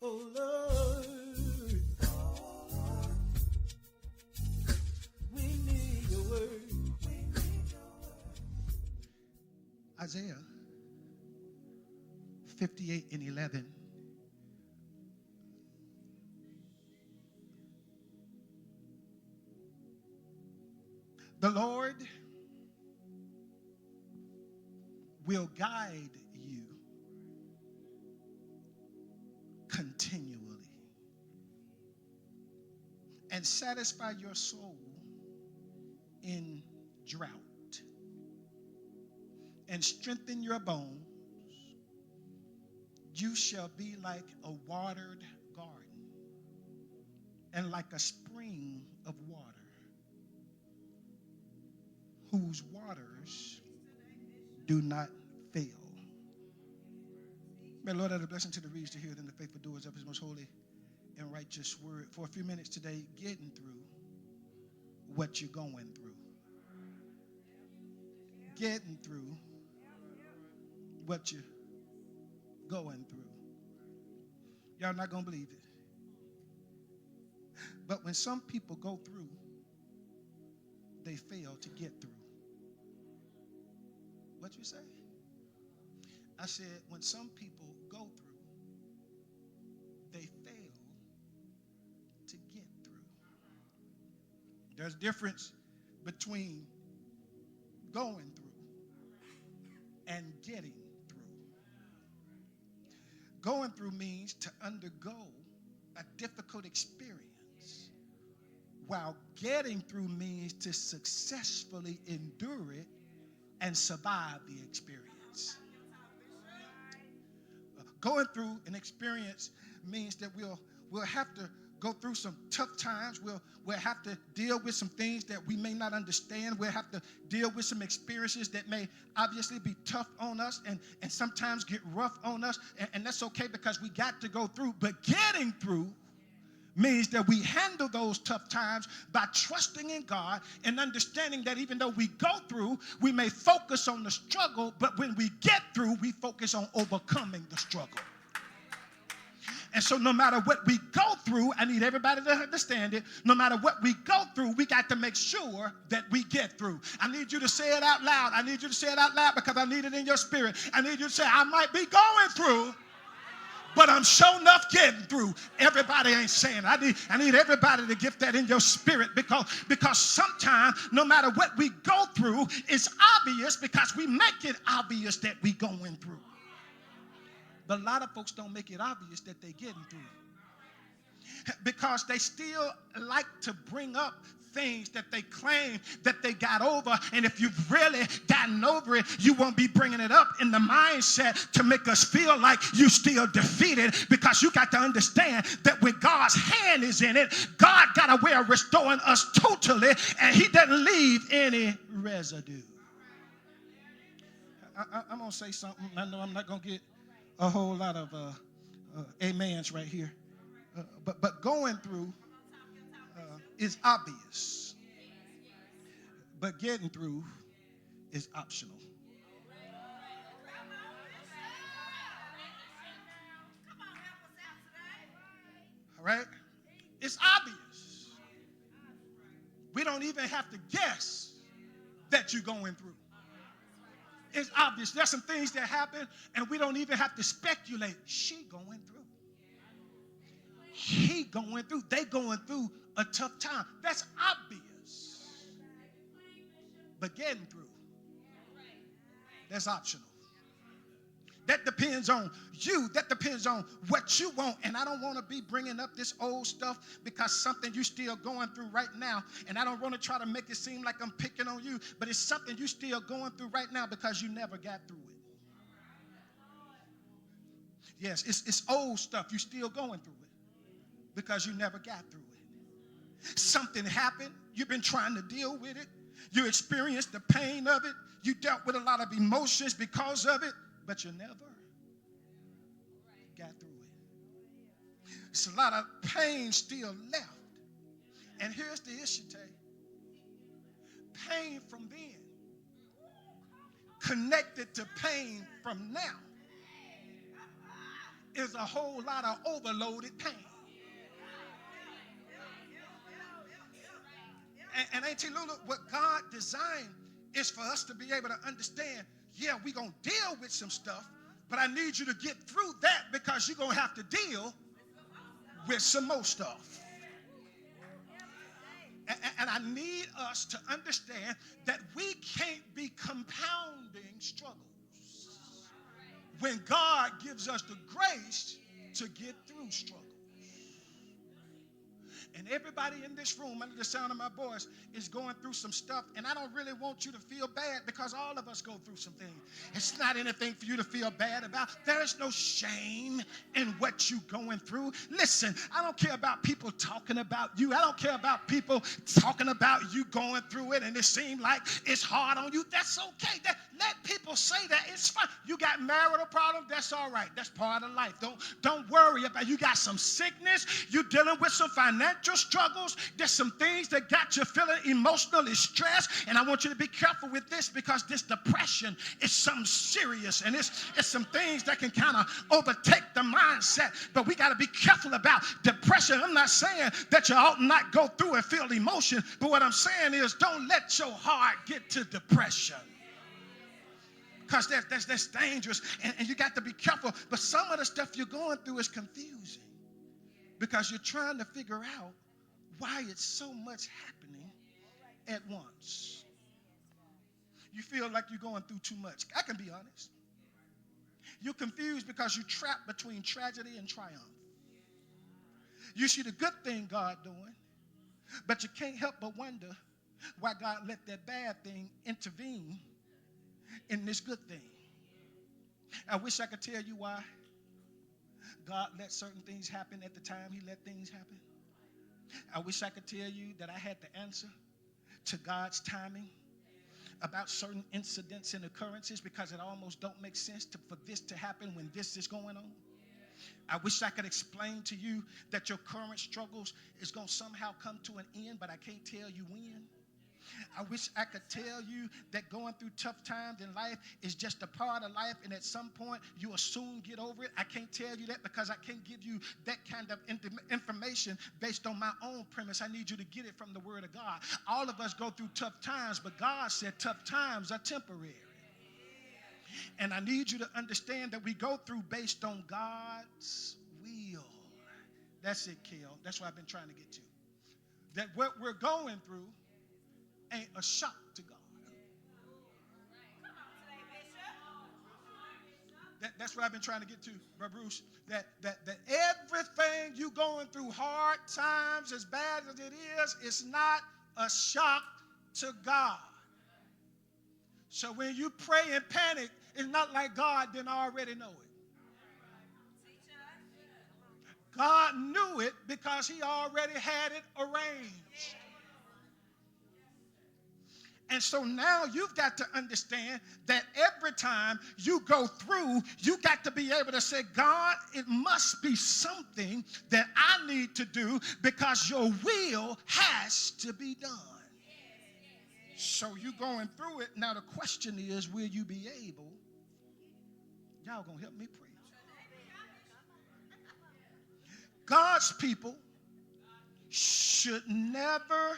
Oh Lord, we need your word. Isaiah 58:11. The Lord will guide you continually and satisfy your soul in drought and strengthen your bones. You shall be like a watered garden and like a spring of water whose waters do not fail. May the Lord add a blessing to the readers, to hear, and the faithful doers of his most holy and righteous word. For a few minutes today, getting through what you're going through. Getting through what you're going through. Y'all not going to believe it. But when some people go through, they fail to get through. What you say? I said, when some people go through, they fail to get through. There's a difference between going through and getting through. Going through means to undergo a difficult experience, while getting through means to successfully endure it and survive the experience. Going through an experience means that we'll have to go through some tough times. We'll have to deal with some things that we may not understand. We'll have to deal with some experiences that may obviously be tough on us and sometimes get rough on us. And that's okay, because we got to go through. But getting through means that we handle those tough times by trusting in God and understanding that even though we go through, we may focus on the struggle, but when we get through, we focus on overcoming the struggle. And so no matter what we go through, I need everybody to understand it. No matter what we go through, we got to make sure that we get through. I need you to say it out loud. I need you to say it out loud because I need it in your spirit. I need you to say, I might be going through, but I'm sure enough getting through. Everybody ain't saying it. I need everybody to get that in your spirit, because sometimes, no matter what we go through, it's obvious because we make it obvious that we going through. But a lot of folks don't make it obvious that they're getting through, because they still like to bring up things that they claim that they got over. And if you've really gotten over it, you won't be bringing it up in the mindset to make us feel like you still defeated, because you got to understand that when God's hand is in it, God got a way of restoring us totally, and he doesn't leave any residue. I'm going to say something. I know I'm not going to get a whole lot of amens right here. But going through is obvious, but getting through is optional. All right? It's obvious. We don't even have to guess that you're going through. It's obvious. There's some things that happen, and we don't even have to speculate. She going through. He going through. They going through a tough time. That's obvious. But getting through, that's optional. That depends on you. That depends on what you want. And I don't want to be bringing up this old stuff because something you still going through right now. And I don't want to try to make it seem like I'm picking on you, but it's something you still going through right now because you never got through it. Yes, it's old stuff. You still going through it because you never got through it. Something happened. You've been trying to deal with it. You experienced the pain of it. You dealt with a lot of emotions because of it, but you never got through it. It's a lot of pain still left. And here's the issue, Tay. Pain from then connected to pain from now is a whole lot of overloaded pain. And Auntie Lulu, what God designed is for us to be able to understand, yeah, we're going to deal with some stuff, but I need you to get through that because you're going to have to deal with some more stuff. And I need us to understand that we can't be compounding struggles when God gives us the grace to get through struggles. And everybody in this room, under the sound of my voice, is going through some stuff. And I don't really want you to feel bad because all of us go through some things. It's not anything for you to feel bad about. There is no shame in what you're going through. Listen, I don't care about people talking about you. I don't care about people talking about you going through it and it seems like it's hard on you. That's okay. Let people say that. It's fine. You got marital problems. That's all right. That's part of life. Don't worry about it. You got some sickness. You're dealing with some financial struggles. There's some things that got you feeling emotionally stressed. And I want you to be careful with this because this depression is something serious. And it's some things that can kind of overtake the mindset. But we got to be careful about depression. I'm not saying that you ought not go through and feel emotion. But what I'm saying is don't let your heart get to depression. Because that's dangerous, and you got to be careful. But some of the stuff you're going through is confusing because you're trying to figure out why it's so much happening at once. You feel like you're going through too much. I can be honest. You're confused because you're trapped between tragedy and triumph. You see the good thing God doing, but you can't help but wonder why God let that bad thing intervene in this good thing. I wish I could tell you why God let certain things happen at the time he let things happen. I wish I could tell you that I had the answer to God's timing about certain incidents and occurrences because it almost don't make sense for this to happen when this is going on. I wish I could explain to you that your current struggles is going to somehow come to an end, but I can't tell you when. I wish I could tell you that going through tough times in life is just a part of life, and at some point you will soon get over it. I can't tell you that because I can't give you that kind of information based on my own premise. I need you to get it from the Word of God. All of us go through tough times, but God said tough times are temporary. And I need you to understand that we go through based on God's will. That's it, Kel. That's what I've been trying to get to. That what we're going through ain't a shock to God. That's what I've been trying to get to, Brother Bruce. That everything you going through, hard times, as bad as it is, it's not a shock to God. So when you pray and panic, it's not like God didn't already know it. God knew it because he already had it arranged. And so now you've got to understand that every time you go through, you got to be able to say, God, it must be something that I need to do because your will has to be done. So you going through it. Now the question is, will you be able? Y'all gonna help me preach. God's people should never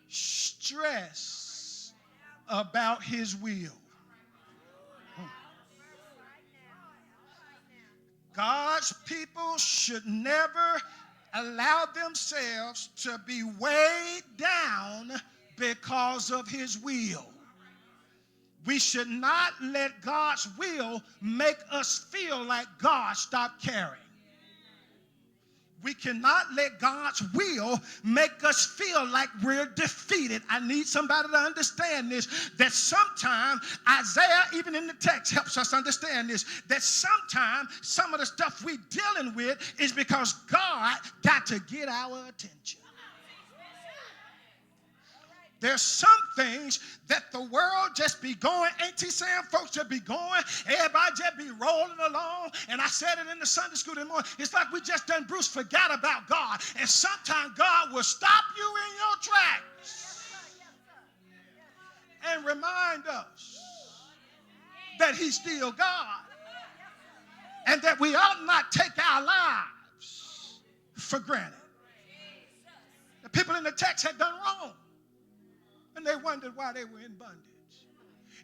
stress about his will. God's people should never allow themselves to be weighed down because of his will. We should not let God's will make us feel like God stopped caring. We cannot let God's will make us feel like we're defeated. I need somebody to understand this, that sometimes Isaiah, even in the text, helps us understand this, that sometimes some of the stuff we're dealing with is because God got to get our attention. There's some things that the world just be going, ain't he saying folks just be going, everybody just be rolling along, and I said it in the Sunday school this morning, it's like we just done Bruce forgot about God, and sometimes God will stop you in your tracks and remind us that he's still God. And and that we ought not take our lives for granted. The people in the text had done wrong, and they wondered why they were in bondage.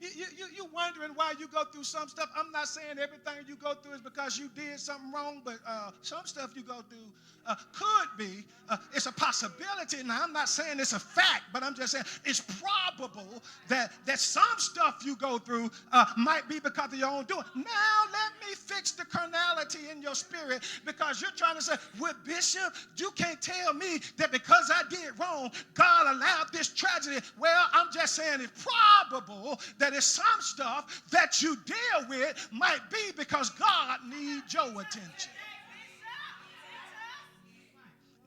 You wondering why you go through some stuff. I'm not saying everything you go through is because you did something wrong, but some stuff you go through could be. It's a possibility. Now, I'm not saying it's a fact, but I'm just saying it's probable that some stuff you go through might be because of your own doing. Now, let me fix the carnality in your spirit, because you're trying to say, well, Bishop, you can't tell me that because I did wrong, God allowed this tragedy. Well, I'm just saying it's probable that it's some stuff that you deal with might be because God needs your attention.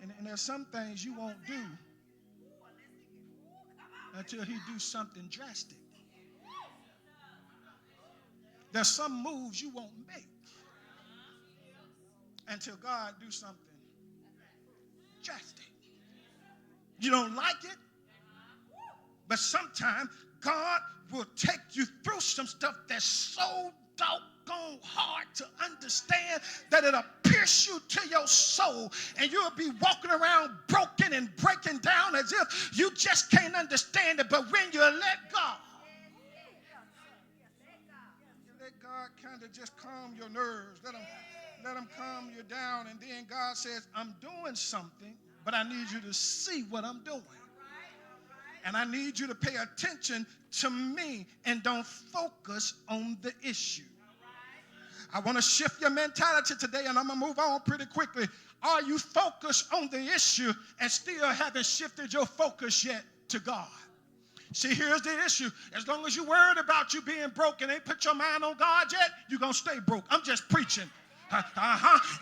And there's some things you won't do until he do something drastic. There's some moves you won't make until God do something drastic. You don't like it, but sometimes God will take you through some stuff that's so doggone hard to understand that it'll pierce you to your soul, and you'll be walking around broken and breaking down as if you just can't understand it. But when you let God kind of just calm your nerves, let him calm you down, and then God says, I'm doing something, but I need you to see what I'm doing. And I need you to pay attention to me and don't focus on the issue. I want to shift your mentality today, and I'm going to move on pretty quickly. Are you focused on the issue and still haven't shifted your focus yet to God? See, here's the issue. As long as you're worried about you being broke and ain't put your mind on God yet, you're going to stay broke. I'm just preaching.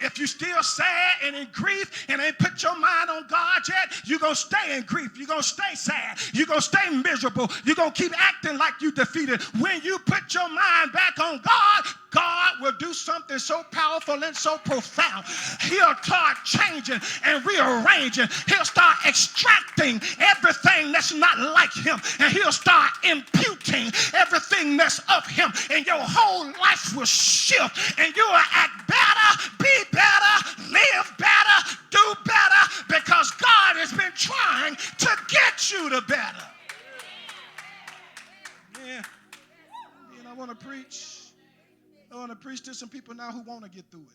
If you're still sad and in grief and ain't put your mind on God yet, you're going to stay in grief. You're going to stay sad. You're going to stay miserable. You're going to keep acting like you defeated. When you put your mind back on God, God will do something so powerful and so profound. He'll start changing and rearranging. He'll start extracting everything that's not like him, and he'll start imputing everything that's of him, and your whole life will shift, and you will act better, be better, live better, do better, because God has been trying to get you to better. Yeah. And I want to preach to some people now who want to get through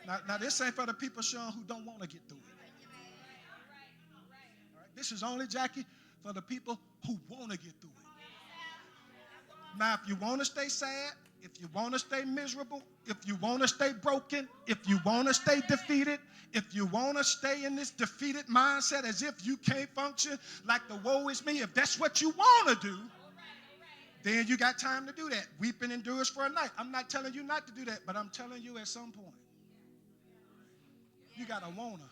it. Now this ain't for the people, Sean, who don't want to get through it. All right, this is only, Jackie, for the people who want to get through it. Now, if you want to stay sad, if you want to stay miserable, if you want to stay broken, if you want to stay defeated, if you want to stay in this defeated mindset as if you can't function, like the woe is me, if that's what you want to do, then you got time to do that. Weeping endures for a night. I'm not telling you not to do that, but I'm telling you at some point, you got to want to.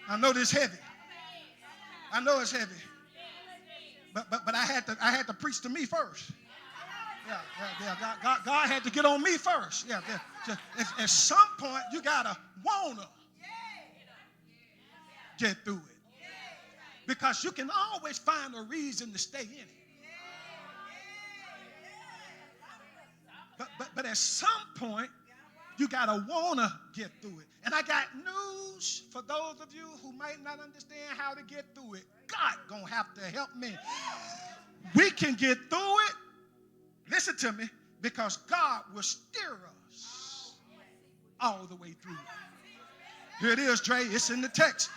I know this heavy. I know it's heavy. But I had to preach to me first. Yeah. God had to get on me first. Yeah. At some point, you gotta wanna get through it, because you can always find a reason to stay in it. But at some point, you gotta wanna get through it. And I got news for those of you who might not understand how to get through it. God gonna have to help me. We can get through it, listen to me, because God will steer us all the way through it. Here it is, Dre, it's in the text.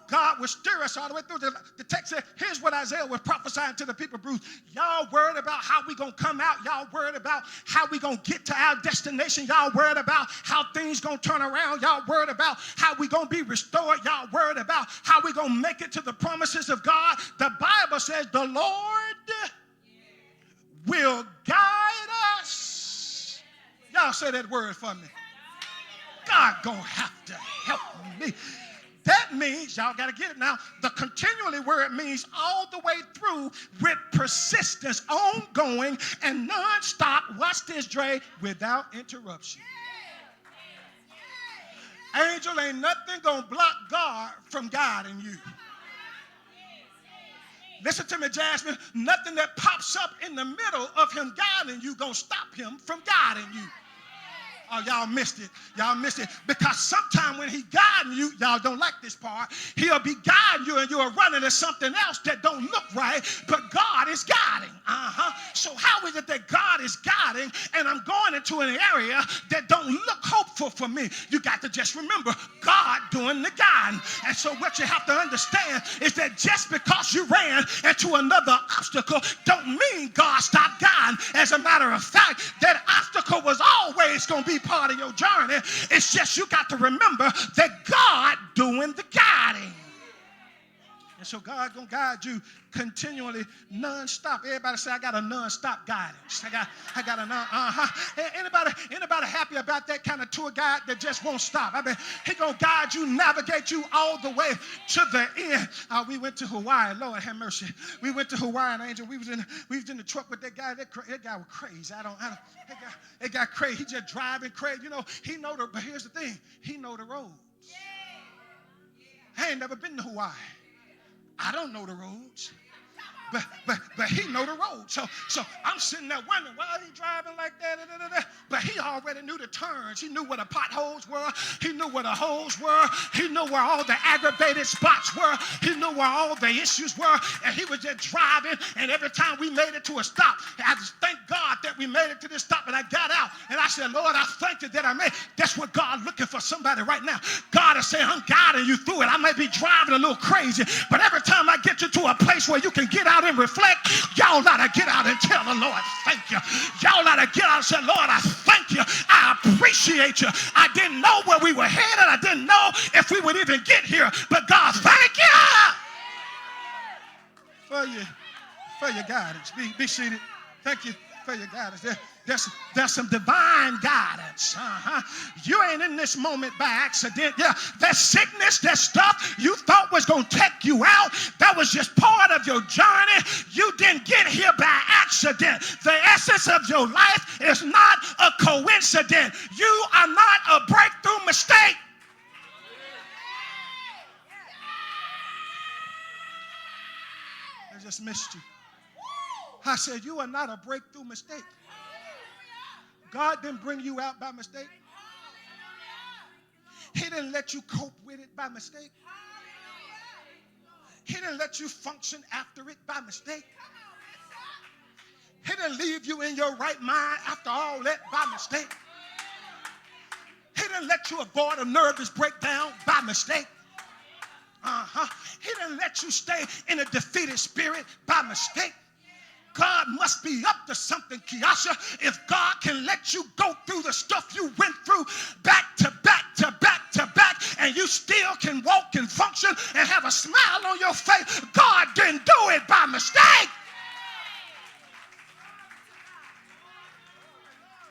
God will steer us all the way through. The text said, here's what Isaiah was prophesying to the people, Bruce. Y'all worried about how we going to come out. Y'all worried about how we going to get to our destination. Y'all worried about how things going to turn around. Y'all worried about how we going to be restored. Y'all worried about how we going to make it to the promises of God. The Bible says the Lord will guide us. Y'all say that word for me. God going to have to help me. That means, y'all got to get it now, the continually word means all the way through with persistence, ongoing, and nonstop, watch this, Dre, without interruption. Angel, ain't nothing going to block God from guiding you. Listen to me, Jasmine. Nothing that pops up in the middle of him guiding you gonna stop him from guiding you. Oh, y'all missed it. Y'all missed it. Because sometime when he guiding you, y'all don't like this part, he'll be guiding you and you're running to something else that don't look right, but God is guiding. So how is it that God is guiding and I'm going into an area that don't look hopeful for me? You got to just remember God doing the guiding. And so what you have to understand is that just because you ran into another obstacle don't mean God stopped guiding. As a matter of fact, that obstacle was always going to be part of your journey. It's just you got to remember that God doing the guiding. And so God gonna guide you continually, non-stop. Everybody say, I got a non-stop guidance. I got a Anybody happy about that kind of tour guide that just won't stop? I mean, he gonna guide you, navigate you all the way to the end. We went to Hawaii. Lord have mercy. We went to Hawaii, and Angel. We was in the truck with that guy. That guy was crazy. That guy crazy. He just driving crazy. You know, but here's the thing. He know the roads. I ain't never been to Hawaii. I don't know the roads, but he know the road. So I'm sitting there wondering why he driving like that. But he already knew the turns. He knew where the potholes were. He knew where the holes were. He knew where all the aggravated spots were. He knew where all the issues were. And he was just driving. And every time we made it to a stop, I just thank God that we made it to this stop. And I got out and I said, Lord, I thank you that I made it. That's what God looking for somebody right now. God is saying, I'm guiding you through it. I may be driving a little crazy, but every time I get you to a place where you can get out and reflect, y'all ought to get out and tell the Lord, thank you. Y'all ought to get out and say, Lord, I thank you. I appreciate you. I didn't know where we were headed. I didn't know if we would even get here. But God, thank you for your guidance. Be seated. Thank you for your guidance. There's some divine guidance. You ain't in this moment by accident. Yeah, that sickness, that stuff you thought was going to take you out, that was just part of your journey. You didn't get here by accident. The essence of your life is not a coincidence. You are not a breakthrough mistake. I just missed you. I said, you are not a breakthrough mistake. God didn't bring you out by mistake. He didn't let you cope with it by mistake. He didn't let you function after it by mistake. He didn't leave you in your right mind after all that by mistake. He didn't let you avoid a nervous breakdown by mistake. He didn't let you stay in a defeated spirit by mistake. God must be up to something, Kiasha, if God can let you go through the stuff you went through back to back to back to back, and you still can walk and function and have a smile on your face. God didn't do it by mistake.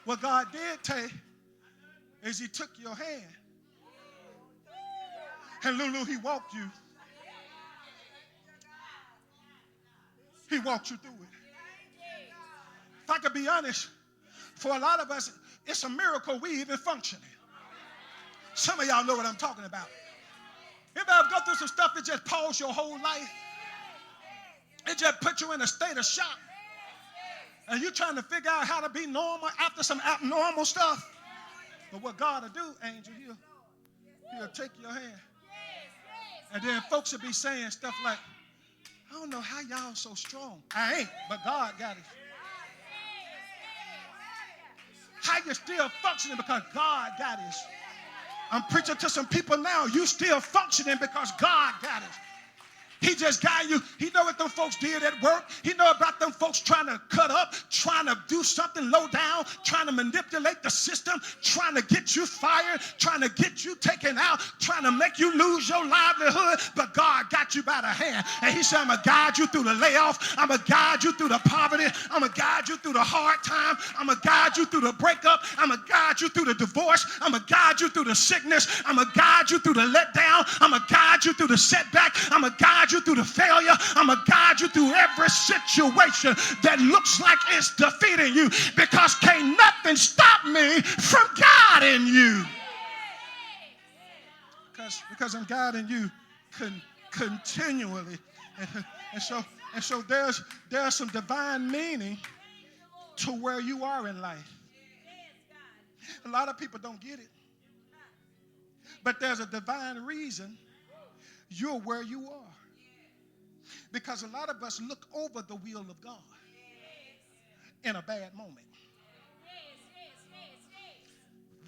What God did take is he took your hand, and Lulu, he walked you. He walked you through it. If I could be honest, for a lot of us, it's a miracle we even functioning. Some of y'all know what I'm talking about. Anybody ever go through some stuff that just paused your whole life? It just put you in a state of shock. And you're trying to figure out how to be normal after some abnormal stuff. But what God will do, Angel, he'll take your hand. And then folks will be saying stuff like, I don't know how y'all so strong. I ain't, but God got it. How you still functioning because God got it. I'm preaching to some people now. You still functioning because God got it. He just got you. He know what them folks did at work. He know about them folks trying to cut up, trying to do something low down, trying to manipulate the system, trying to get you fired, trying to get you taken out, trying to make you lose your livelihood. But God got you by the hand. And he said, I'm going to guide you through the layoff. I'm going to guide you through the poverty. I'm going to guide you through the hard time. I'm going to guide you through the breakup. I'm going to guide you through the divorce. I'm going to guide you through the sickness. I'm going to guide you through the letdown. I'm going to guide you through the setback. I'm going to guide you through the failure. I'm going to guide you through every situation that looks like it's defeating you, because can't nothing stop me from guiding you. Because I'm guiding you continually. And And so there's some divine meaning to where you are in life. A lot of people don't get it. But there's a divine reason you're where you are. Because a lot of us look over the will of God in a bad moment.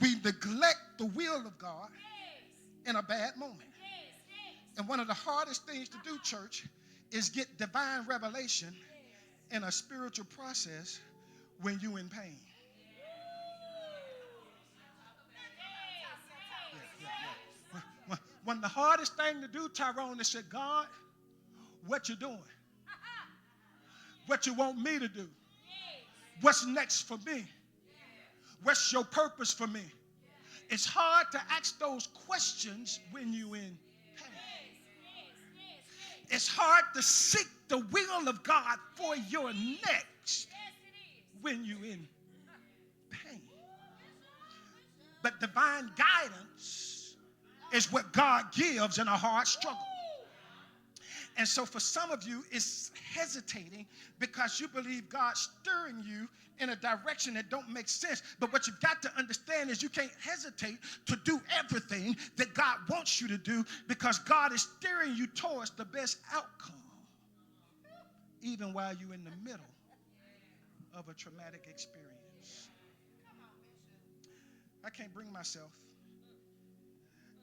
We neglect the will of God in a bad moment. And one of the hardest things to do, church, is get divine revelation in a spiritual process when you're in pain. One of the hardest thing to do, Tyrone, is say, God, what you doing? What you want me to do? What's next for me? What's your purpose for me? It's hard to ask those questions when you're in pain. It's hard to seek the will of God for your next when you're in pain. But divine guidance is what God gives in a hard struggle. And so for some of you, it's hesitating because you believe God's stirring you in a direction that don't make sense. But what you've got to understand is you can't hesitate to do everything that God wants you to do because God is steering you towards the best outcome, even while you're in the middle of a traumatic experience. I can't bring myself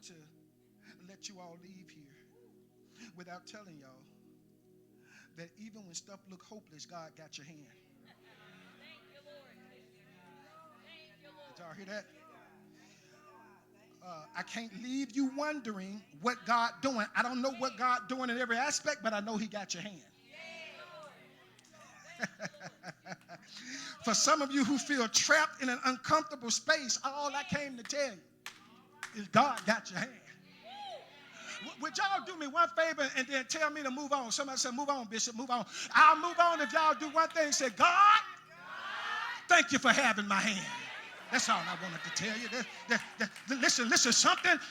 to let you all leave here without telling y'all that even when stuff look hopeless, God got your hand. Thank you, Lord. Thank you, Lord. Did y'all hear that? I can't leave you wondering what God doing. I don't know what God doing in every aspect, but I know he got your hand. For some of you who feel trapped in an uncomfortable space, all I came to tell you is God got your hand. Would y'all do me one favor and then tell me to move on? Somebody said, move on, Bishop, move on. I'll move on if y'all do one thing. Say, God, thank you for having my hand. That's all I wanted to tell you. Listen,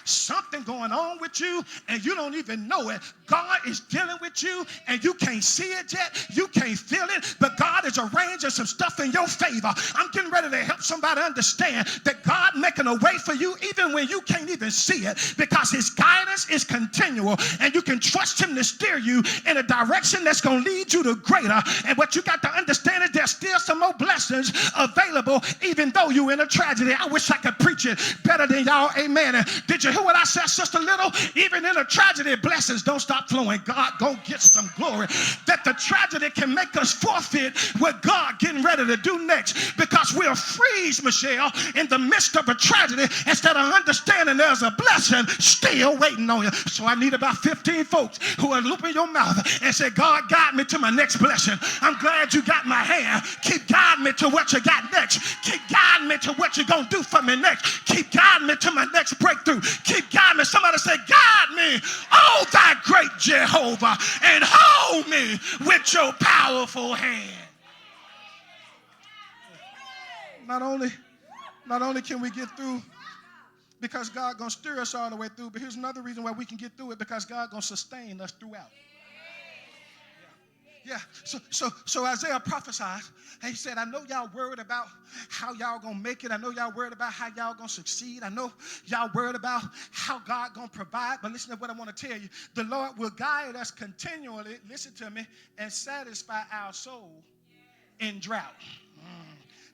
something going on with you, and you don't even know it. God is dealing with you, and you can't see it yet. You can't feel it, but God is arranging some stuff in your favor. I'm getting ready to help somebody understand that God making a way for you even when you can't even see it, because his guidance is continual, and you can trust him to steer you in a direction that's going to lead you to greater. And what you got to understand is there's still some more blessings available, even though you're in a tragedy. I wish I could preach it better than y'all. Amen. And did you hear what I said, Sister Little? Even in a tragedy, blessings don't stop flowing. God go get some glory. That the tragedy can make us forfeit what God getting ready to do next, because we're freeze, Michelle, in the midst of a tragedy instead of understanding there's a blessing still waiting on you. So I need about 15 folks who are looping your mouth and say, God, guide me to my next blessing. I'm glad you got my hand. Keep guiding me to what you got next. Keep guiding me to what you're going to do for me next. Keep guiding me to my next breakthrough. Keep guiding me. Somebody say, guide me, oh thy great Jehovah, and hold me with your powerful hand. Not only can we get through because God going to steer us all the way through, but here's another reason why we can get through it, because God going to sustain us throughout. Yeah, so Isaiah prophesied, and he said, I know y'all worried about how y'all gonna make it. I know y'all worried about how y'all gonna succeed. I know y'all worried about how God gonna provide, but listen to what I want to tell you. The Lord will guide us continually, listen to me, and satisfy our soul in drought.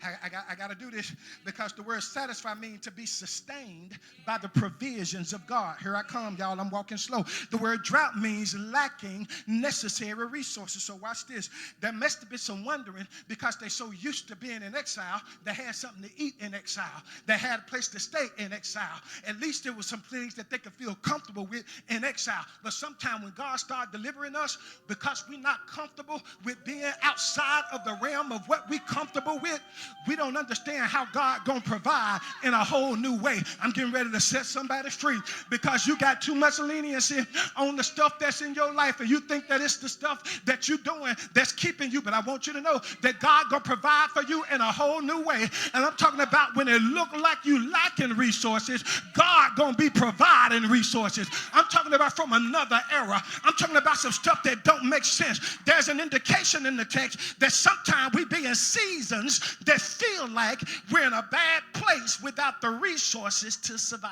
I got to do this because the word satisfy means to be sustained by the provisions of God. Here I come, y'all. I'm walking slow. The word drought means lacking necessary resources. So watch this. There must have been some wondering, because they're so used to being in exile, they had something to eat in exile. They had a place to stay in exile. At least there was some things that they could feel comfortable with in exile. But sometimes when God started delivering us, because we're not comfortable with being outside of the realm of what we're comfortable with, we don't understand how God gonna provide in a whole new way. I'm getting ready to set somebody free because you got too much leniency on the stuff that's in your life, and you think that it's the stuff that you're doing that's keeping you. But I want you to know that God gonna provide for you in a whole new way. And I'm talking about when it look like you lacking resources, God gonna be providing resources. I'm talking about from another era. I'm talking about some stuff that don't make sense. There's an indication in the text that sometimes we be in seasons that feel like we're in a bad place without the resources to survive.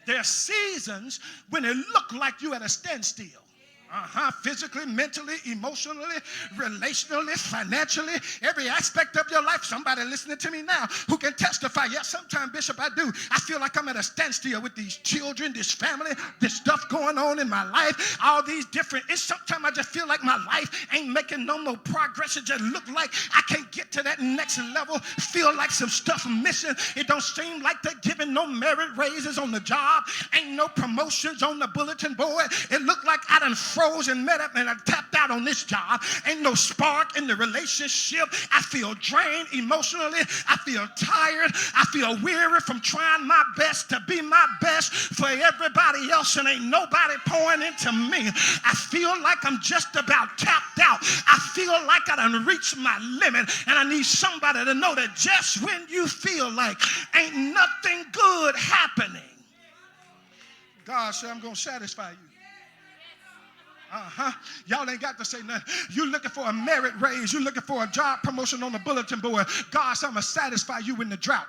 There are seasons when it look like you at a standstill. Physically, mentally, emotionally, relationally, financially, every aspect of your life. Somebody listening to me now who can testify. Yes, sometimes, Bishop, I do. I feel like I'm at a standstill with these children, this family, this stuff going on in my life, all these different. Sometimes I just feel like my life ain't making no more progress. It just look like I can't get to that next level. Feel like some stuff missing. It don't seem like they're giving no merit raises on the job. Ain't no promotions on the bulletin board. It look like I done froze and met up and I tapped out on this job. Ain't no spark in the relationship. I feel drained emotionally. I feel tired. I feel weary from trying my best to be my best for everybody else, and ain't nobody pouring into me. I feel like I'm just about tapped out. I feel like I done reached my limit, and I need somebody to know that just when you feel like ain't nothing good happening, God said, I'm going to satisfy you. Y'all ain't got to say nothing. You're looking for a merit raise. You're looking for a job promotion on the bulletin board. God said, I'm going to satisfy you in the drought.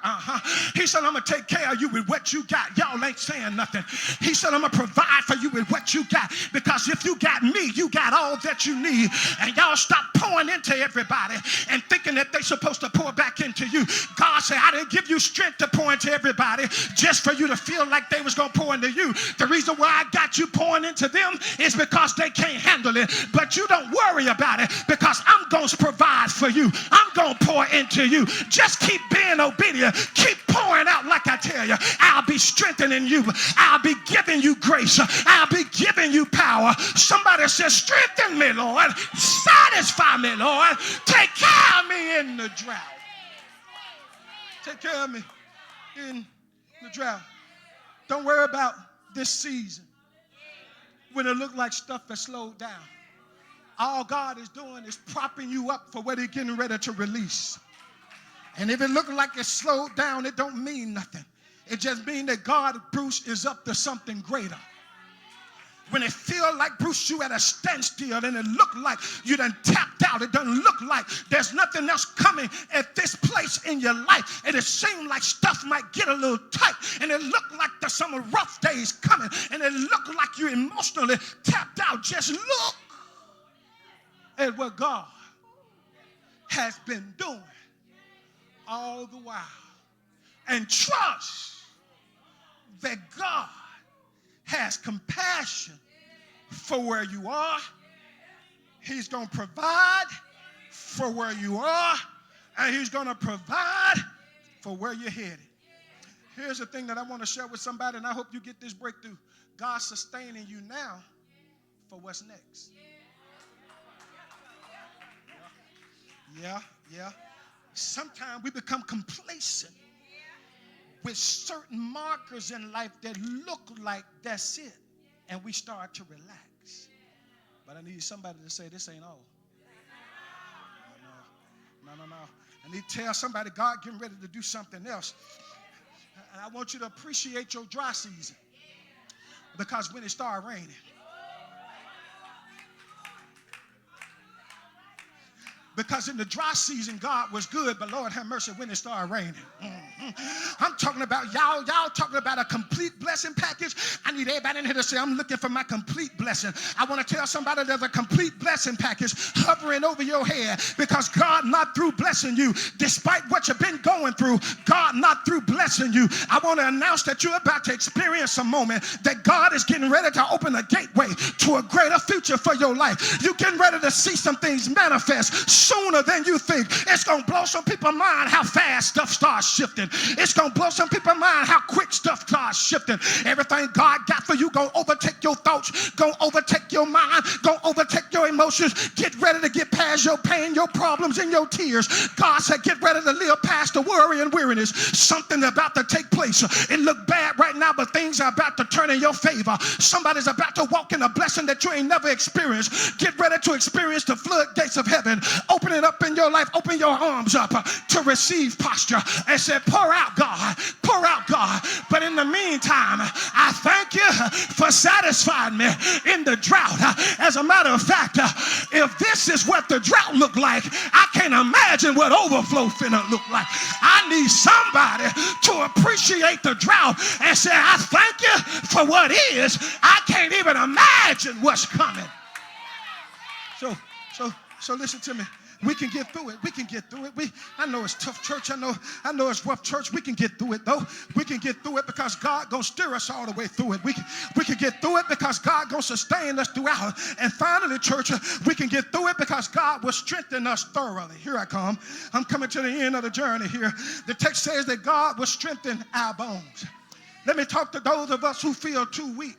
He said, I'm going to take care of you with what you got. Y'all ain't saying nothing. He said, I'm going to provide for you with what you got. Because if you got me, you got all that you need. And y'all stop pouring into everybody and thinking that they're supposed to pour back into you. God said, I didn't give you strength to pour into everybody just for you to feel like they was going to pour into you. The reason why I got you pouring into them is because they can't handle it. But you don't worry about it because I'm going to provide for you. I'm going to pour into you. Just keep being obedient. Keep pouring out like I tell you. I'll be strengthening you. I'll be giving you grace. I'll be giving you power. Somebody says, strengthen me, Lord. Satisfy me, Lord. Take care of me in the drought. Take care of me in the drought. Don't worry about this season when it looks like stuff has slowed down. All God is doing is propping you up for what he's getting ready to release. And if it looks like it's slowed down, it don't mean nothing. It just means that God, Bruce, is up to something greater. When it feel like, Bruce, you at a standstill and it look like you done tapped out, it doesn't look like there's nothing else coming at this place in your life, and it seems like stuff might get a little tight, and it look like there's some rough days coming, and it look like you're emotionally tapped out. Just look at what God has been doing all the while and trust that God has compassion for where you are. He's going to provide for where you are, and he's going to provide for where you're headed. Here's the thing that I want to share with somebody, and I hope you get this breakthrough. God's sustaining you now for what's next. Yeah. Sometimes we become complacent with certain markers in life that look like that's it, and we start to relax. But I need somebody to say, this ain't all. No. I need to tell somebody, God getting ready to do something else. And I want you to appreciate your dry season, because when it starts raining, because in the dry season, God was good, but Lord have mercy when it started raining. I'm talking about y'all talking about a complete blessing package. I need everybody in here to say, I'm looking for my complete blessing. I want to tell somebody there's a complete blessing package hovering over your head, because God not through blessing you. Despite what you've been going through, God not through blessing you. I want to announce that you're about to experience a moment that God is getting ready to open a gateway to a greater future for your life. You're getting ready to see some things manifest sooner than you think. It's going to blow some people's mind how fast stuff starts shifting. It's going to blow some people's mind how quick stuff starts shifting. Everything God got for you going to overtake your thoughts, going to overtake your mind, going to overtake your emotions. Get ready to get past your pain, your problems, and your tears. God said, get ready to live past the worry and weariness. Something about to take place. It look bad right now, but things are about to turn in your favor. Somebody's about to walk in a blessing that you ain't never experienced. Get ready to experience the floodgates of heaven. Open it up in your life. Open your arms up to receive posture and say, pour out, God. Pour out, God. But in the meantime, I thank you for satisfying me in the drought. As a matter of fact, if this is what the drought looked like, I can't imagine what overflow finna look like. I need somebody to appreciate the drought and say, I thank you for what is. I can't even imagine what's coming. So listen to me. We can get through it. We can get through it. I know it's tough, church. I know it's rough, church. We can get through it, though. We can get through it because God gonna steer us all the way through it. We can get through it because God gonna sustain us throughout. And finally, church, we can get through it because God will strengthen us thoroughly. Here I come. I'm coming to the end of the journey here. The text says that God will strengthen our bones. Let me talk to those of us who feel too weak.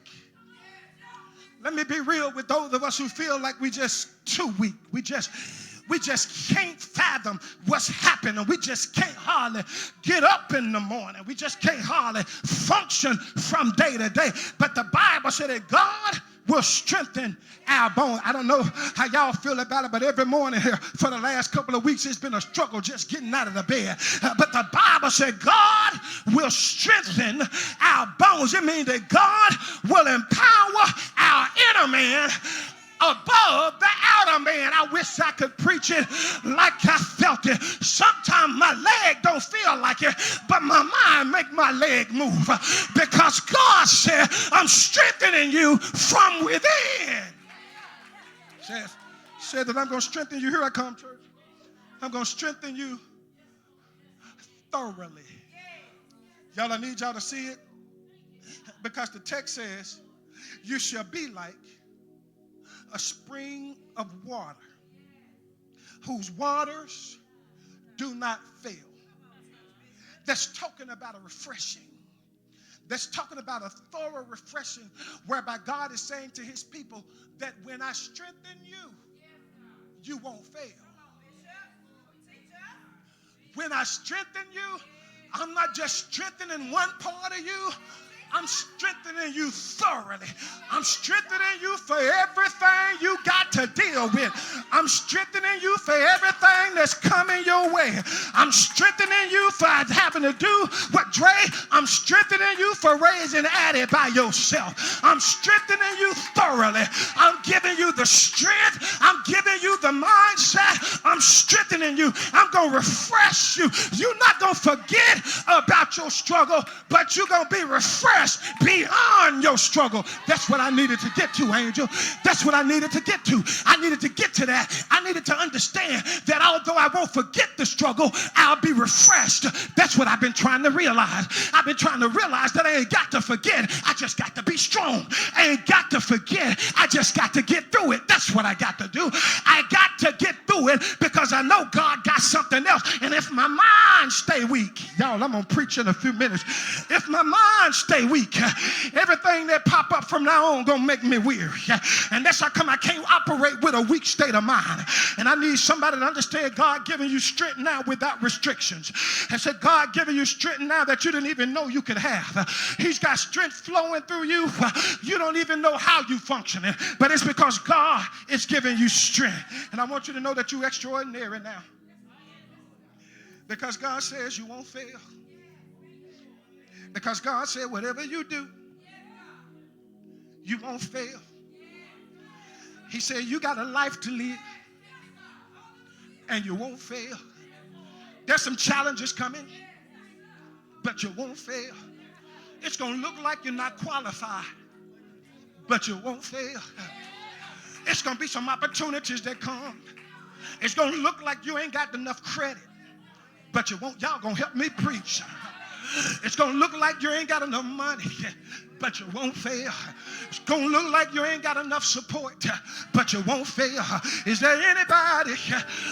Let me be real with those of us who feel like we just too weak. We just can't fathom what's happening. We just can't hardly get up in the morning. We just can't hardly function from day to day. But the Bible said that God will strengthen our bones. I don't know how y'all feel about it, but every morning here for the last couple of weeks, it's been a struggle just getting out of the bed. But the Bible said God will strengthen our bones. It means that God will empower our inner man above the outer man. I wish I could preach it like I felt it. Sometimes my leg don't feel like it, but my mind make my leg move because God said, I'm strengthening you from within. Said that I'm going to strengthen you. Here I come, church. I'm going to strengthen you thoroughly. Y'all, I need y'all to see it because the text says, you shall be like a spring of water whose waters do not fail. That's talking about a refreshing. That's talking about a thorough refreshing whereby God is saying to his people that when I strengthen you, you won't fail. When I strengthen you, I'm not just strengthening one part of you. I'm strengthening you thoroughly. I'm strengthening you for everything you got to deal with. I'm strengthening you for everything that's coming your way. I'm strengthening you for having to do what Dre. I'm strengthening you for raising Addie by yourself. I'm strengthening you thoroughly. I'm giving you the strength. I'm giving you the mindset. I'm strengthening you. I'm going to refresh you. You're not going to forget about your struggle, but you're going to be refreshed beyond your struggle. That's what I needed to get to, Angel. That's what I needed to get to. I needed to get to that. I needed to understand that although I won't forget the struggle, I'll be refreshed. That's what I've been trying to realize. I've been trying to realize that I ain't got to forget. I just got to be strong. I ain't got to forget. I just got to get through it. That's what I got to do. I got to get through it because I know God got something else. And if my mind stay weak, y'all, I'm going to preach in a few minutes. If my mind stay weak, everything that pop up from now on gonna make me weary. And that's how come I can't operate with a weak state of mind. And I need somebody to understand God giving you strength now without restrictions. And said God giving you strength now that you didn't even know you could have. He's got strength flowing through you. You don't even know how you functioning, but it's because God is giving you strength. And I want you to know that you're extraordinary now. Because God says you won't fail. Because God said, whatever you do, you won't fail. He said, you got a life to live, and you won't fail. There's some challenges coming, but you won't fail. It's going to look like you're not qualified, but you won't fail. It's going to be some opportunities that come. It's going to look like you ain't got enough credit, but you won't. Y'all going to help me preach. It's going to look like you ain't got enough money, but you won't fail. It's going to look like you ain't got enough support, but you won't fail. Is there anybody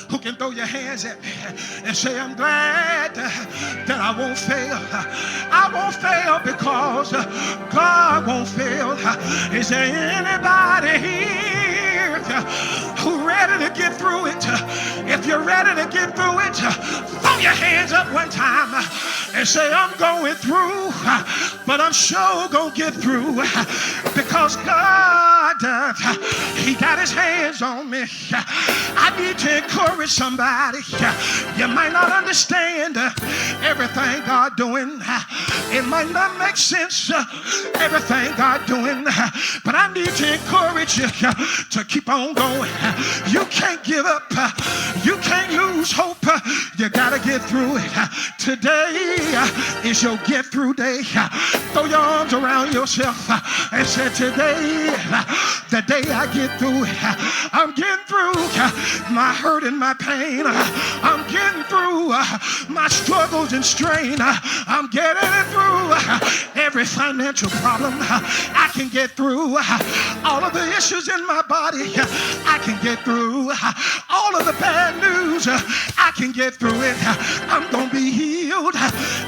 who can throw your hands at me and say, I'm glad that I won't fail? I won't fail because God won't fail. Is there anybody here who ready to get through it? If you're ready to get through it, throw your hands up one time and say, I'm going through, but I'm sure gonna get through because God, he got his hands on me. I need to encourage somebody. You might not understand everything God doing. It might not make sense, everything God doing, but I need to encourage you to keep on going. You can't give up. You can't lose hope. You gotta get through it. Today is your get through day. Throw your arms around yourself and say, today, the day I get through it. I'm getting through my hurt and my pain. I'm getting through my struggles and strain. I'm getting through every financial problem. I can get through all of the issues in my body. I can get through all of the bad news. I can get through it. I'm going to be healed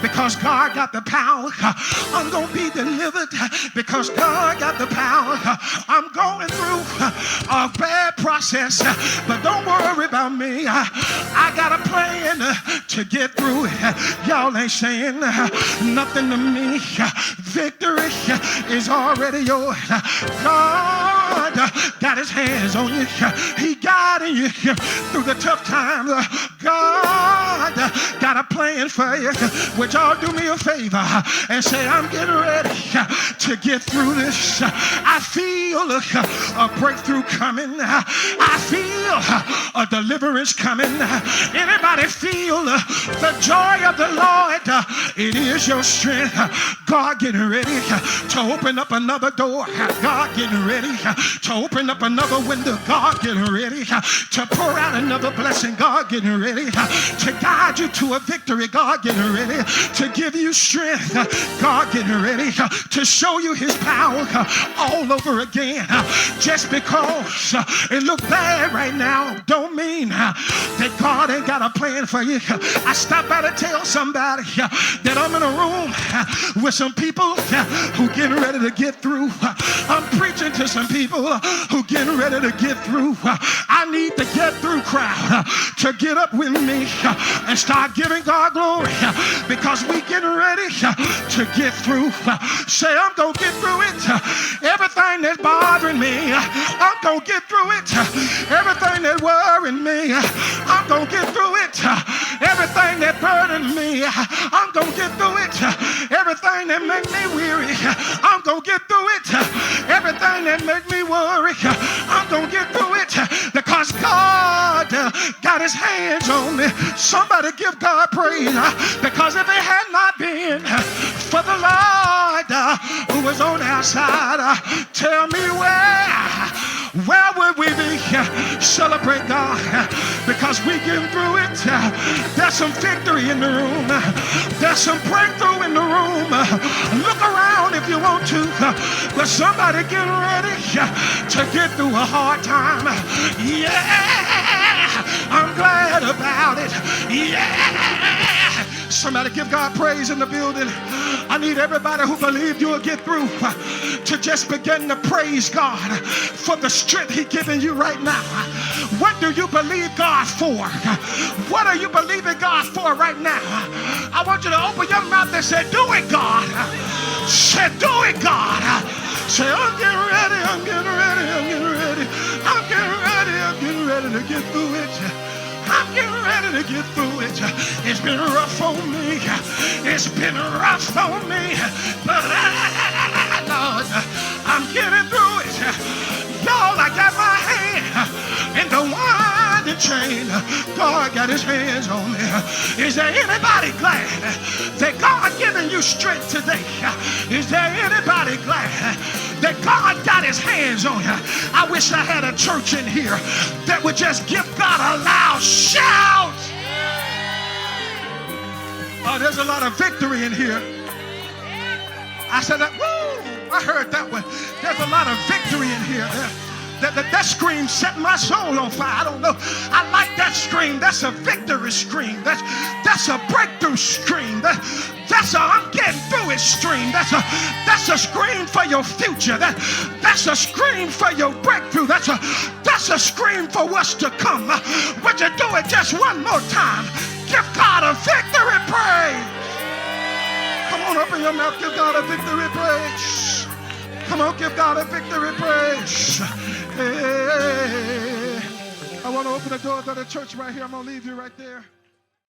because God got the power. I'm going to be delivered because God got the power. I'm going through a bad process, but don't worry about me. I got a plan to get through it. Y'all ain't saying nothing to me. Victory is already yours. God got his hands on you. He guiding you through the tough times. God got a plan for you. Would y'all do me a favor and say, I'm getting ready to get through this. I feel a breakthrough coming. I feel a deliverance coming. Anybody feel the joy of the Lord? It is your strength. God getting ready to open up another door. God getting ready to open up another window. God getting ready to pour out another blessing. God getting ready to guide you to a victory. God getting ready to give you strength. God getting ready to show you his power all over again. Just because it look bad right now don't mean that God ain't got a plan for you. I stopped by to tell somebody that I'm in a room with some people who getting ready to get through. I'm preaching to some people who getting ready to get through. I need the get through crowd to get up with me and start giving God glory because we getting ready to get through. Say, I'm going to get through it. Everything that's bothering me, I'm going to get through it. Everything that's worrying me, I'm going to get through it. Everything that burdened me, I'm going to get through it. Everything that make me weary, I'm going to get through it. Everything that make me worry, I'm going to get through it because God got his hands on me. Somebody give God praise because if it had not been for the Lord who was on our side, tell me where would we be? Celebrate God because we getting through it. There's some victory in the room. There's some breakthrough in the room. Look around if you want to, but somebody getting ready to get through a hard time. Yeah, I'm glad about it. Yeah. Somebody give God praise in the building. I need everybody who believes you'll get through to just begin to praise God for the strength he's giving you right now. What do you believe God for? What are you believing God for right now? I want you to open your mouth and say, do it, God. Say, do it, God. Say, I'm getting ready, I'm getting ready, I'm getting ready. I'm getting ready, I'm getting ready to get through it. I'm getting ready to get through it. It's been rough on me. It's been rough on me. But Lord, I'm getting through it. Y'all, I got my hand in the winding chain. God got his hands on me. Is there anybody glad that God giving you strength today? Is there anybody glad that God got his hands on you? I wish I had a church in here that would just give God a loud shout. A Oh, there's a lot of victory in here. I said, woo, I heard that one. There's a lot of victory in here. That scream set my soul on fire. I don't know. I like that scream. That's a victory scream. That's a breakthrough scream. That's a I'm getting through it scream. That's a scream for your future. That's a scream for your breakthrough. That's a scream for what's to come. Would you do it just one more time? Give God a victory praise. Come on, open your mouth. Give God a victory praise. Come on, give God a victory praise. Hey, I want to open the doors of the church right here. I'm going to leave you right there.